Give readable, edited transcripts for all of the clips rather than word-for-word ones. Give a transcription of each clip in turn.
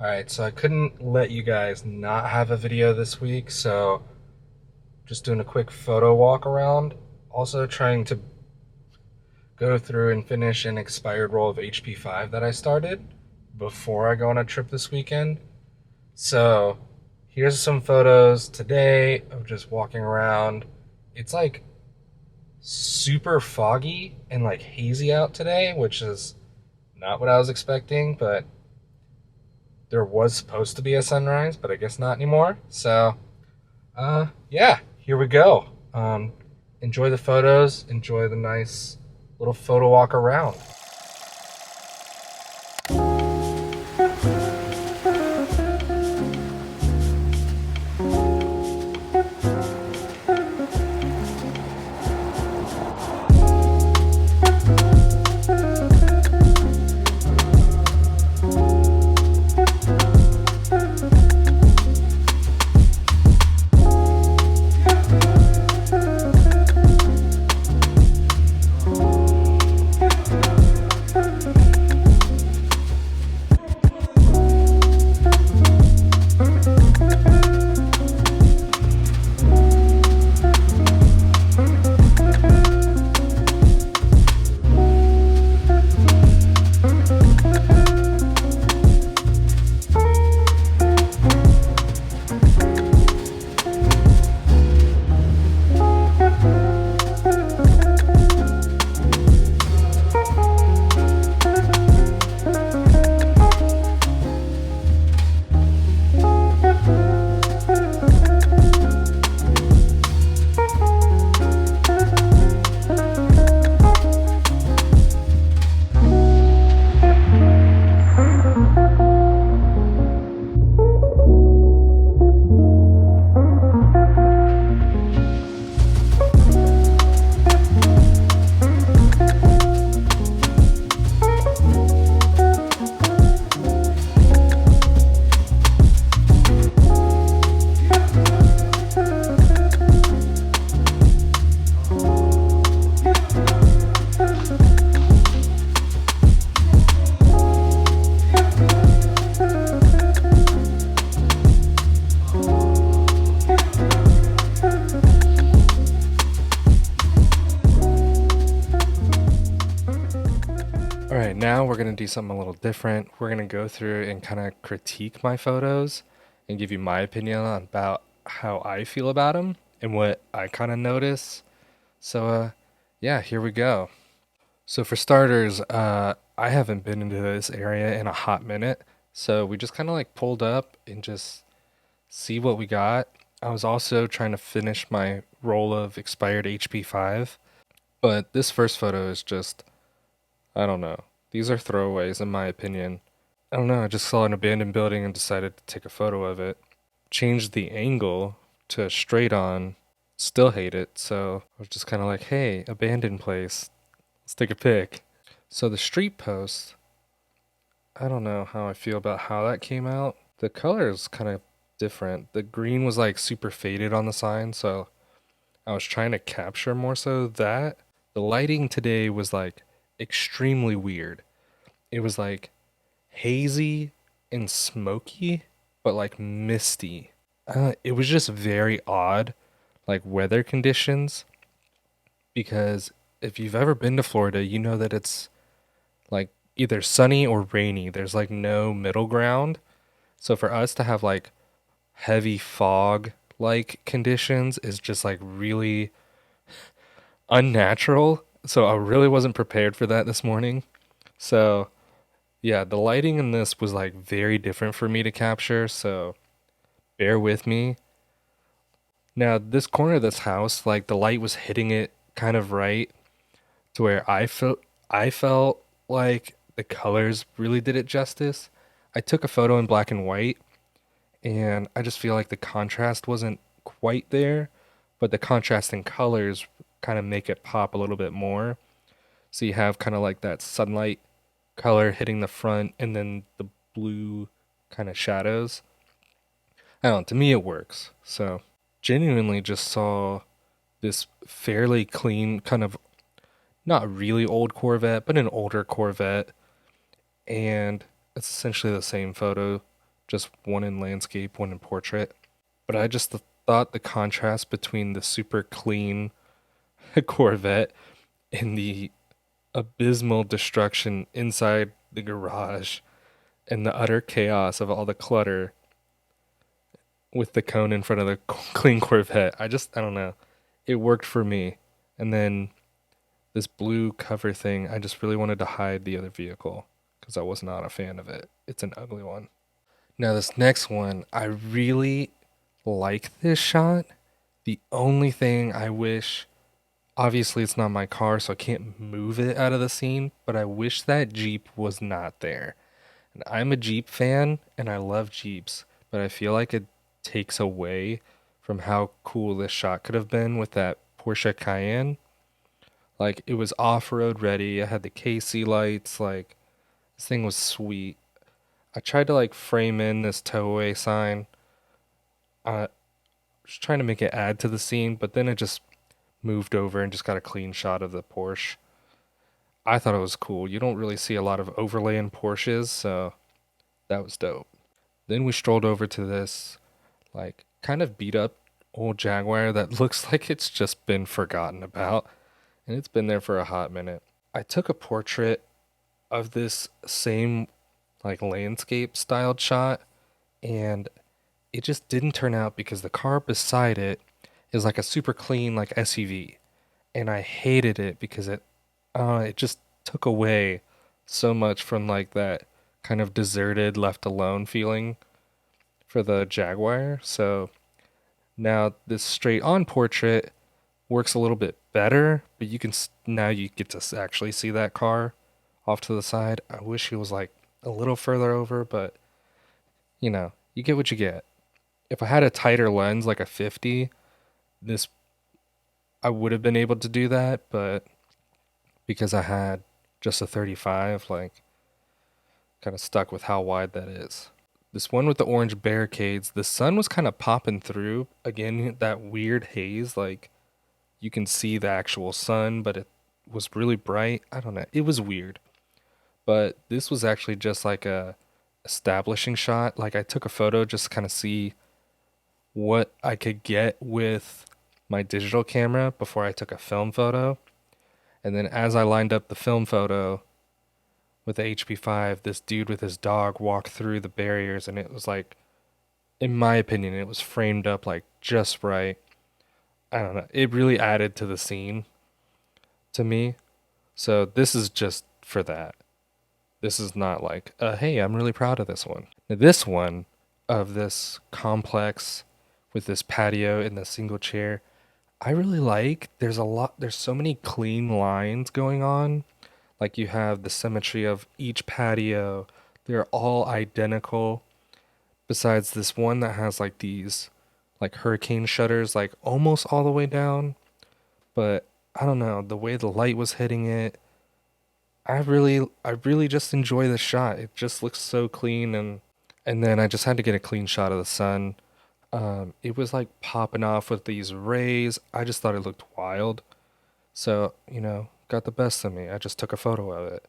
Alright, so I couldn't let you guys not have a video this week, so just doing a quick photo walk around. Also trying to go through and finish an expired roll of HP5 that I started before I go on a trip this weekend. So here's some photos today of just walking around. It's like super foggy and like hazy out today, which is not what I was expecting, but there was supposed to be a sunrise, but I guess not anymore. So, yeah, here we go. Enjoy the photos. Enjoy the nice little photo walk around. All right, now we're going to do something a little different. We're going to go through and kind of critique my photos and give you my opinion on about how I feel about them and what I kind of notice. So, yeah, here we go. So for starters, I haven't been into this area in a hot minute, so we just kind of like pulled up and just see what we got. I was also trying to finish my roll of expired HP5, but this first photo is just, I don't know. These are throwaways in my opinion. I don't know, I just saw an abandoned building and decided to take a photo of it. Changed the angle to straight on, still hate it, so I was just kind of like, hey, abandoned place, let's take a pic. So the street post, I don't know how I feel about how that came out. The color is kind of different. The green was like super faded on the sign, so I was trying to capture more so that. The lighting today was like extremely weird. It was like hazy and smoky, but like misty. It was just very odd, like weather conditions, because if you've ever been to Florida, you know that it's like either sunny or rainy. There's like no middle ground. So for us to have like heavy fog like conditions is just like really unnatural. So I really wasn't prepared for that this morning. So yeah, the lighting in this was like very different for me to capture. So bear with me. Now, this corner of this house, like the light was hitting it kind of right to where I felt like the colors really did it justice. I took a photo in black and white, and I just feel like the contrast wasn't quite there, but the contrast in colors kind of make it pop a little bit more. So you have kind of like that sunlight color hitting the front and then the blue kind of shadows. I don't know, to me it works. So genuinely just saw this fairly clean kind of not really old Corvette, but an older Corvette, and it's essentially the same photo just one in landscape, one in portrait. But I just thought the contrast between the super clean Corvette and the abysmal destruction inside the garage and the utter chaos of all the clutter with the cone in front of the clean Corvette. I don't know. It worked for me. And then this blue cover thing, I just really wanted to hide the other vehicle because I was not a fan of it. It's an ugly one. Now, this next one, I really like this shot. The only thing I wish, obviously, it's not my car, so I can't move it out of the scene, but I wish that Jeep was not there. And I'm a Jeep fan and I love Jeeps, but I feel like it takes away from how cool this shot could have been with that Porsche Cayenne. Like it was off-road ready. I had the KC lights. Like this thing was sweet. I tried to like frame in this tow away sign. I was trying to make it add to the scene, but then it just moved over and just got a clean shot of the Porsche. I thought it was cool. You don't really see a lot of overlay in Porsches, so that was dope. Then we strolled over to this like kind of beat up old Jaguar that looks like it's just been forgotten about, and it's been there for a hot minute. I took a portrait of this same like landscape styled shot, and it just didn't turn out because the car beside it is like a super clean like SUV, and I hated it because it just took away so much from like that kind of deserted, left alone feeling for the Jaguar. So now this straight on portrait works a little bit better, but now you get to actually see that car off to the side. I wish he was like a little further over, but you get what you get. If I had a tighter lens like a 50, this I would have been able to do that, but because I had just a 35, like kind of stuck with how wide that is. This one with the orange barricades, the sun was kind of popping through. Again, that weird haze, like you can see the actual sun, but it was really bright. I don't know. It was weird. But this was actually just like a establishing shot. Like I took a photo just to kind of see what I could get with my digital camera before I took a film photo. And then as I lined up the film photo with the HP5, this dude with his dog walked through the barriers, and it was like, in my opinion, it was framed up like just right. I don't know. It really added to the scene to me. So this is just for that. This is not like, hey, I'm really proud of this one. Now, this one of this complex with this patio and the single chair, I really like. There's so many clean lines going on. Like you have the symmetry of each patio. They're all identical. Besides this one that has like these like hurricane shutters like almost all the way down. But I don't know, the way the light was hitting it, I really just enjoy the shot. It just looks so clean, and then I just had to get a clean shot of the sun. It was like popping off with these rays. I just thought it looked wild. So, got the best of me. I just took a photo of it.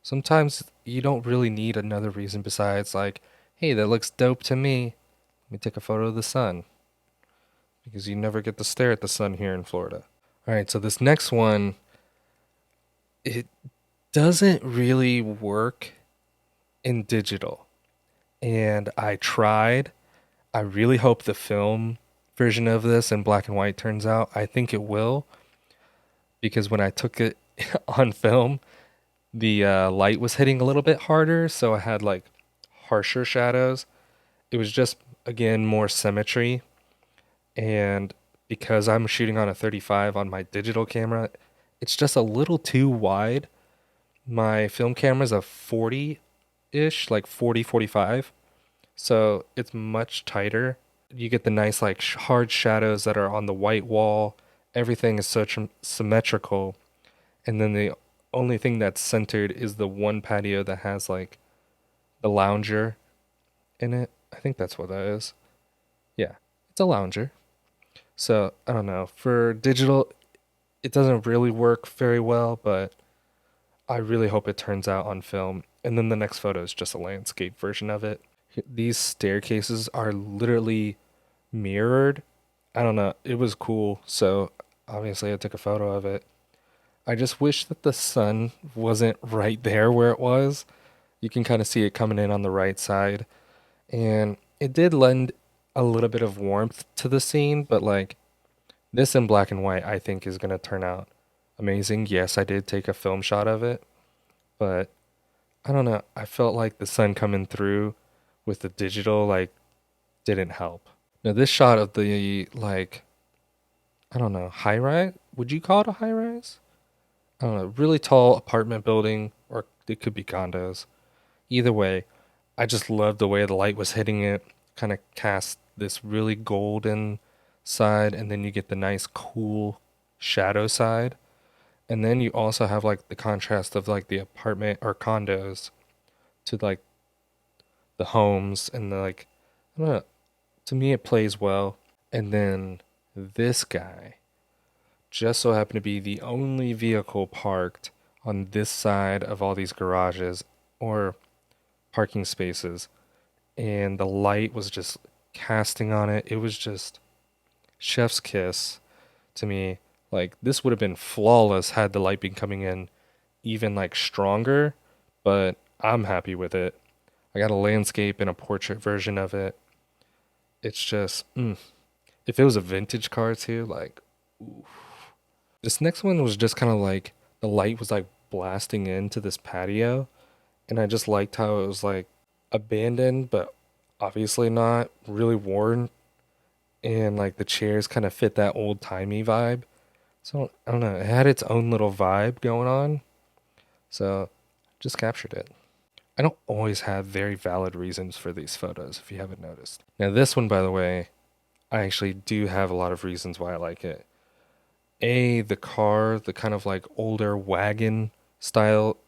Sometimes you don't really need another reason besides like, hey, that looks dope to me. Let me take a photo of the sun. Because you never get to stare at the sun here in Florida. All right, so this next one, it doesn't really work in digital. And I tried. I really hope the film version of this in black and white turns out. I think it will. Because when I took it on film, the light was hitting a little bit harder. So I had like harsher shadows. It was just, again, more symmetry. And because I'm shooting on a 35 on my digital camera, it's just a little too wide. My film camera's a 40-ish, like 40, 45. So it's much tighter. You get the nice like hard shadows that are on the white wall. Everything is so symmetrical. And then the only thing that's centered is the one patio that has like the lounger in it. I think that's what that is. Yeah, it's a lounger. So I don't know. For digital, it doesn't really work very well, but I really hope it turns out on film. And then the next photo is just a landscape version of it. These staircases are literally mirrored. I don't know. It was cool. So obviously I took a photo of it. I just wish that the sun wasn't right there where it was. You can kind of see it coming in on the right side. And it did lend a little bit of warmth to the scene, but like this in black and white, I think is going to turn out amazing. Yes, I did take a film shot of it, but I don't know. I felt like the sun coming through with the digital like didn't help. Now this shot of the like I don't know, high rise? Would you call it a high rise? I don't know, really tall apartment building or it could be condos. Either way, I just loved the way the light was hitting it, kind of cast this really golden side and then you get the nice cool shadow side. And then you also have like the contrast of like the apartment or condos to like the homes and the like I don't know, to me it plays well. And then this guy just so happened to be the only vehicle parked on this side of all these garages or parking spaces. And the light was just casting on it. It was just chef's kiss to me. Like, this would have been flawless had the light been coming in even like stronger, but I'm happy with it. I got a landscape and a portrait version of it. It's just, if it was a vintage car too, like, ooh. This next one was just kind of like the light was like blasting into this patio, and I just liked how it was like abandoned, but obviously not really worn, and like the chairs kind of fit that old timey vibe. So I don't know, it had its own little vibe going on, so just captured it. I don't always have very valid reasons for these photos, if you haven't noticed. Now, this one, by the way, I actually do have a lot of reasons why I like it. The car, the kind of like older wagon style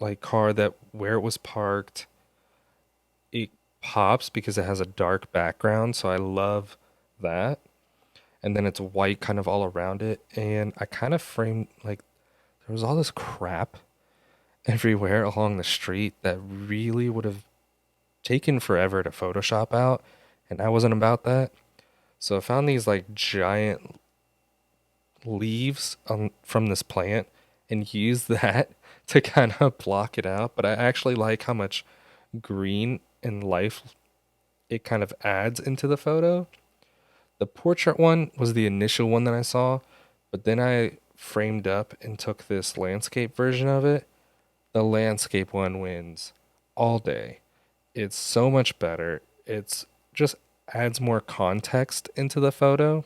like car that where it was parked, it pops because it has a dark background, so I love that. And then it's white kind of all around it, and I kind of framed like there was all this crap everywhere along the street that really would have taken forever to Photoshop out, and I wasn't about that. So I found these like giant leaves from this plant and use that to kind of block it out. But I actually like how much green and life it kind of adds into the photo. The portrait one was the initial one that I saw, but then I framed up and took this landscape version of it. The landscape one wins all day. It's so much better. It's just adds more context into the photo.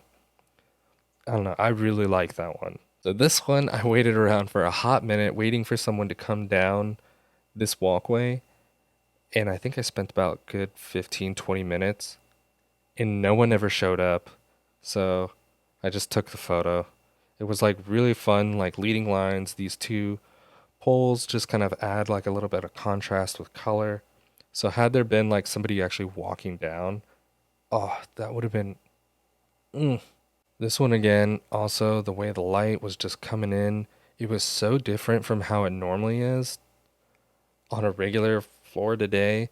I don't know. I really like that one. So this one, I waited around for a hot minute waiting for someone to come down this walkway. And I think I spent about a good 15, 20 minutes and no one ever showed up. So I just took the photo. It was like really fun, like leading lines. These two poles just kind of add like a little bit of contrast with color. So had there been like somebody actually walking down, oh, that would have been. Mm. This one again, also the way the light was just coming in, it was so different from how it normally is on a regular Florida day.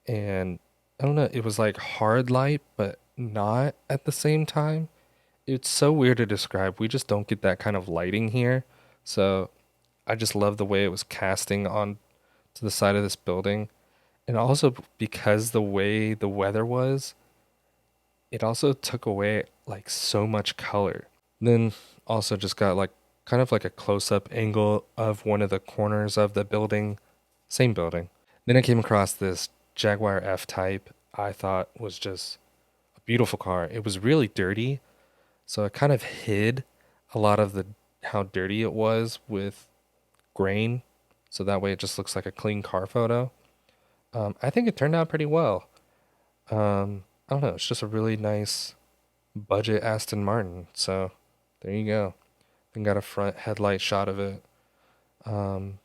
And I don't know, it was like hard light, but not at the same time. It's so weird to describe. We just don't get that kind of lighting here. So I just love the way it was casting on to the side of this building. And also because the way the weather was, it also took away like so much color. Then also just got like kind of like a close up angle of one of the corners of the building, same building. Then I came across this Jaguar F Type. I thought was just a beautiful car. It was really dirty, so it kind of hid a lot of the how dirty it was with grain. So that way it just looks like a clean car photo. I think it turned out pretty well. I don't know. It's just a really nice budget Aston Martin. So there you go. Then got a front headlight shot of it. Um,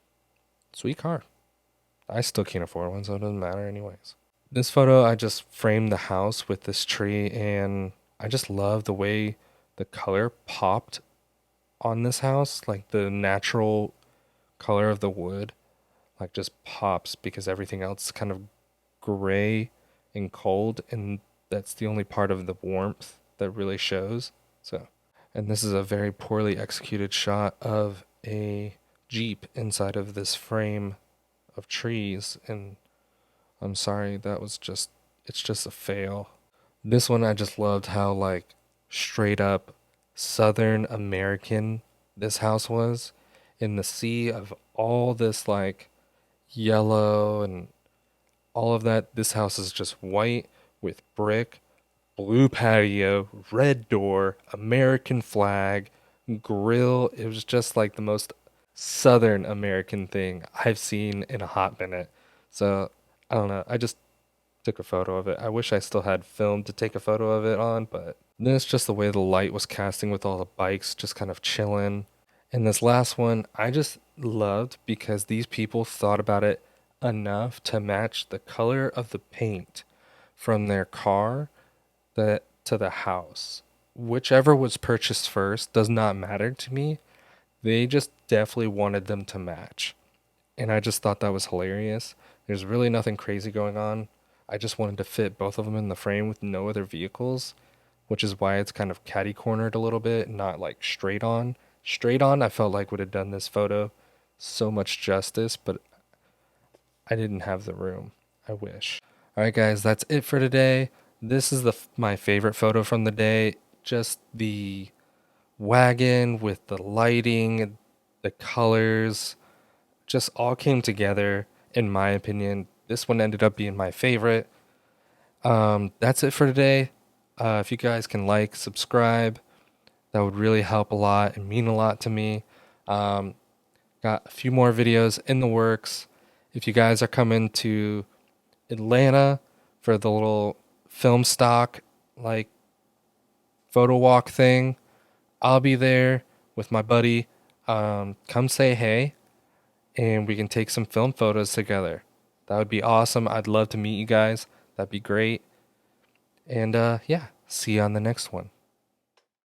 Sweet car. I still can't afford one, so it doesn't matter anyways. This photo, I just framed the house with this tree, and I just love the way the color popped on this house. Like the natural color of the wood, like just pops because everything else is kind of gray. and cold, and that's the only part of the warmth that really shows. So, and this is a very poorly executed shot of a Jeep inside of this frame of trees, and I'm sorry, it's just a fail. This one I just loved how like straight up Southern American this house was, in the sea of all this like yellow and all of that. This house is just white with brick, blue patio, red door, American flag, grill. It was just like the most Southern American thing I've seen in a hot minute. So I don't know. I just took a photo of it. I wish I still had film to take a photo of it on, but then it's just the way the light was casting with all the bikes just kind of chilling. And this last one, I just loved because these people thought about it enough to match the color of the paint from their car to the house. Whichever was purchased first does not matter to me. They just definitely wanted them to match. And I just thought that was hilarious. There's really nothing crazy going on. I just wanted to fit both of them in the frame with no other vehicles, which is why it's kind of catty cornered a little bit, not like straight on. Straight on, I felt like would have done this photo so much justice, but I didn't have the room. I wish. All right, guys, that's it for today. This is my favorite photo from the day. Just the wagon with the lighting, the colors, just all came together. In my opinion, this one ended up being my favorite. That's it for today. If you guys can like, subscribe, that would really help a lot and mean a lot to me. Um, got a few more videos in the works. If you guys are coming to Atlanta for the little film stock like photo walk thing, I'll be there with my buddy. Come say hey, and we can take some film photos together. That would be awesome. I'd love to meet you guys. That'd be great. And yeah, see you on the next one.